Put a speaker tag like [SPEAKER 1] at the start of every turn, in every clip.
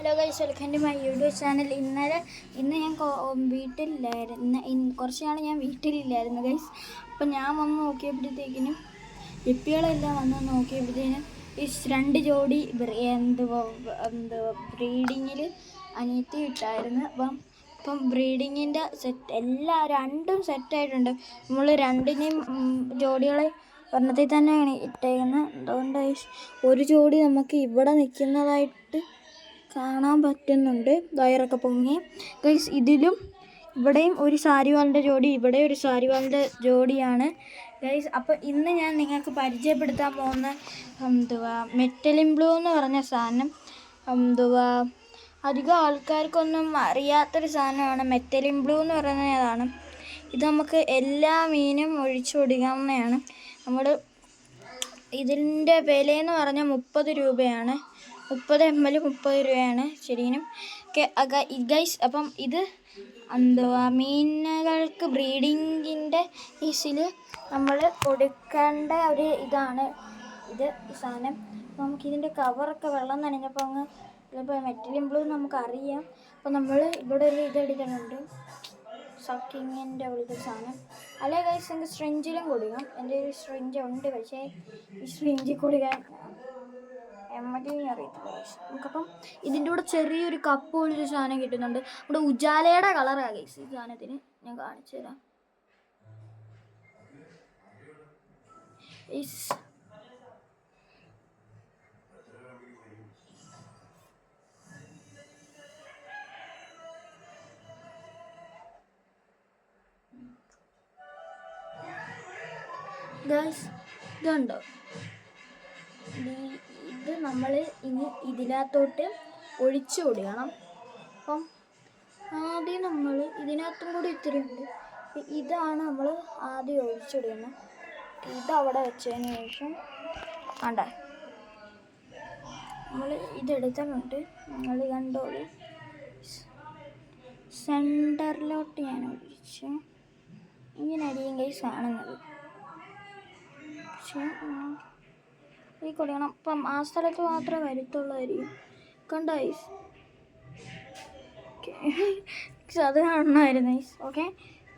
[SPEAKER 1] Hello guys, welcome to my YouTube channel. ഇന്ന് ഞാൻ വീട്ടിലില്ലായിരുന്നു. കുറച്ച് നാൾ ഞാൻ വീട്ടിലില്ലായിരുന്നു ഗൈസ്. അപ്പം ഞാൻ വന്ന് നോക്കിയപ്പോഴത്തേക്കിനും ലിപ്പികളെല്ലാം വന്ന് നോക്കിയപ്പോഴത്തേനും ഈ 2 ജോഡി ബ്രീഡിങ്ങിൽ അനിയത്തി ഇട്ടായിരുന്നു. അപ്പം ബ്രീഡിങ്ങിൻ്റെ രണ്ടും സെറ്റായിട്ടുണ്ട്. നമ്മൾ രണ്ടിനെയും ജോഡികളെ ഒരെണ്ണത്തിൽ തന്നെയാണ് ഇട്ടേക്കുന്നത്. അതുകൊണ്ട് ഒരു ജോഡി നമുക്ക് ഇവിടെ നിൽക്കുന്നതായിട്ട് കാണാൻ പറ്റുന്നുണ്ട്, വയറൊക്കെ പൊങ്ങി ഗൈസ്. ഇതിലും ഇവിടെയും ഒരു സാരിവാളിൻ്റെ ജോഡി, ഇവിടെ ഒരു സാരിവാളിൻ്റെ ജോഡിയാണ് ഗൈസ്. അപ്പോൾ ഇന്ന് ഞാൻ നിങ്ങൾക്ക് പരിചയപ്പെടുത്താൻ പോകുന്ന മെറ്റലിൻ ബ്ലൂ എന്ന് പറഞ്ഞ സാധനം അധികം ആൾക്കാർക്കൊന്നും അറിയാത്തൊരു സാധനമാണ്. മെറ്റലിൻ ബ്ലൂ എന്ന് പറയുന്നതാണ്. ഇത് നമുക്ക് എല്ലാ മീനും ഒഴിച്ചു കൊടുക്കാവുന്നതാണ്. നമ്മൾ ഇതിൻ്റെ വിലയെന്ന് പറഞ്ഞാൽ 30 രൂപയാണ്. 30 ml 30 രൂപയാണ് ശരിക്കും ഗൈസ്. അപ്പം ഇത് മീനുകൾക്ക് ബ്രീഡിങ്ങിൻ്റെ കേസിൽ നമ്മൾ കൊടുക്കേണ്ട ഒരു ഇതാണ് ഈ സാധനം. നമുക്കിതിൻ്റെ കവറൊക്കെ വെള്ളം നനഞ്ഞപ്പോൾ ചിലപ്പോൾ മെറ്റലിൻ ബ്ലൂ നമുക്കറിയാം. അപ്പോൾ നമ്മൾ ഇവിടെ ഒരു ഇതെടുത്തിട്ടുണ്ട്, സക്കിങ്ങിൻ്റെ ഉള്ളൊരു സാധനം. അല്ലെ ഗൈസ്, എനിക്ക് സ്ട്രിഞ്ചിലും കൊടുക്കാം. എൻ്റെ ഒരു സ്ട്രിഞ്ച് ഉണ്ട്, പക്ഷേ ഈ സ്ട്രിഞ്ചിൽ കൊടുക്കാൻ അറിയത്തില്ല. നമുക്കപ്പം ഇതിൻ്റെ കൂടെ ചെറിയൊരു കപ്പ് പോലൊരു സാധനം കിട്ടുന്നുണ്ട്. ഇവിടെ ഉജാലയുടെ കളറാണ് ഗൈസ് ഈ സാധനത്തിന്. ഞാൻ കാണിച്ചു തരാം. ഗൈസ് ഇതുണ്ടോ? ഇത് നമ്മൾ ഇനി ഇതിനകത്തോട്ട് ഒഴിച്ചു കൊടുക്കണം. അപ്പം ആദ്യം നമ്മൾ ഇതിനകത്തും കൂടി ഇത്തിരിയുണ്ട്. ഇതാണ് നമ്മൾ ആദ്യം ഒഴിച്ചു കൊടുക്കുന്നത്. ഇതവിടെ വെച്ചതിന് ശേഷം വേണ്ട നമ്മൾ ഇതെടുത്തിട്ടുണ്ട്. നിങ്ങൾ കണ്ടോളൂ. സെൻറ്ററിലോട്ട് ഞാൻ ഒഴിച്ചു. ഇങ്ങനെ അരിയും കൈ കാണുന്നത് ഈ കൊടുക്കണം. അപ്പം ആ സ്ഥലത്ത് മാത്രമേ വരുത്തുള്ളായിരിക്കും. കണ്ടോ ഐസ്? അത് കാണണമായിരുന്നു ഐസ്. ഓക്കെ,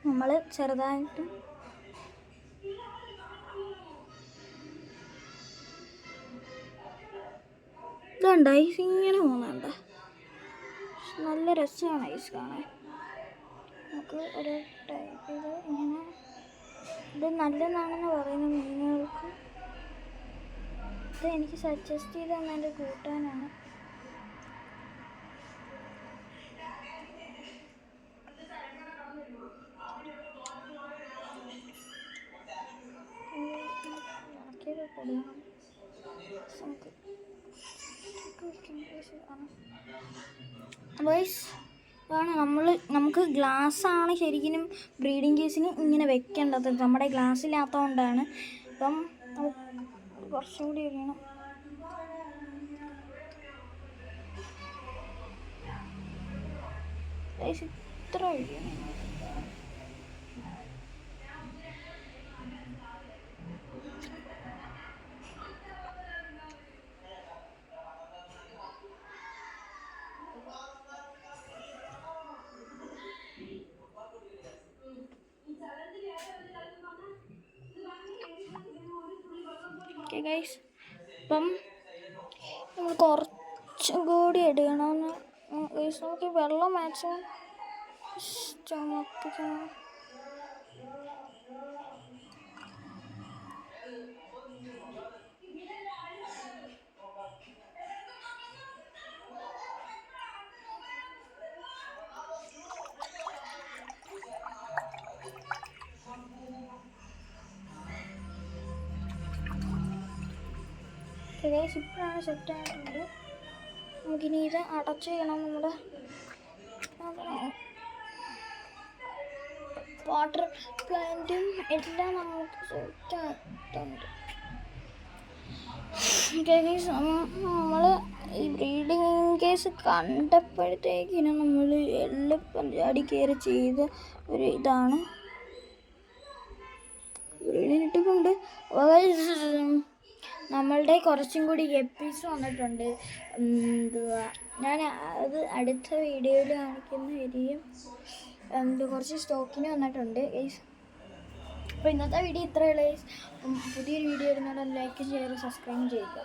[SPEAKER 1] നമ്മൾ ചെറുതായിട്ട് ഇതുണ്ട് ഐസ് ഇങ്ങനെ പോകുന്നുണ്ട്. നല്ല രസമാണ് ഐസ് കാണാൻ. നമുക്ക് ഒരു ടൈപ്പ് ഇങ്ങനെ ഇത് നല്ലതാണെന്ന് പറയുന്ന മീനുകൾക്ക് ഇത് എനിക്ക് സജസ്റ്റ് ചെയ്ത് തന്നെ എൻ്റെ കൂട്ടാനാണ്. നമുക്ക് ഗ്ലാസ്സാണ് ശരിക്കും ബ്രീഡിങ് കേസിന് ഇങ്ങനെ വെക്കേണ്ടത്. നമ്മുടെ ഗ്ലാസ്സില്ലാത്തതുകൊണ്ടാണ്. അപ്പം കുറച്ചും കൂടി ഒഴിയണം. ഇത്ര ഒഴിയണം. ഓക്കെ ഗൈസ്, അപ്പം നമ്മൾ കുറച്ചും കൂടി എടുക്കണമെന്ന് ഗൈസ്. നമുക്ക് വെള്ളം മാക്സിമം ചുമപ്പിക്കണം. ഗൈസ് ഇപ്പോഴാണ് സെറ്റായിട്ടുണ്ട്. നമുക്കിനി ഇത് അടച്ചു ചെയ്യണം. നമ്മുടെ വാട്ടർ പ്ലാന്റും എല്ലാം നമുക്ക് സെറ്റായിട്ടുണ്ട്. ഗൈസ്, നമ്മൾ ഈ ബ്രീഡിങ് കേസ് കണ്ടപ്പോഴത്തേക്കിനും നമ്മൾ എളുപ്പം ചാടി കയറി ചെയ്ത ഒരു ഇതാണ്. ബ്രീഡിങ്ങിട്ടിട്ടുണ്ട്. നമ്മളുടെ കുറച്ചും കൂടി എപ്പീസ് വന്നിട്ടുണ്ട്. എന്തുവാ ഞാൻ അത് അടുത്ത വീഡിയോയിൽ കാണിക്കുന്നതായിരിക്കും. കുറച്ച് സ്റ്റോക്കിന് വന്നിട്ടുണ്ട് ഗൈസ്. അപ്പോൾ ഇന്നത്തെ വീഡിയോ ഇത്രയേ ഉള്ളൂ ഗൈസ്. പുതിയൊരു വീഡിയോ വരുന്നതുകൊണ്ട് ലൈക്ക് ഷെയർ സബ്സ്ക്രൈബ് ചെയ്യുക.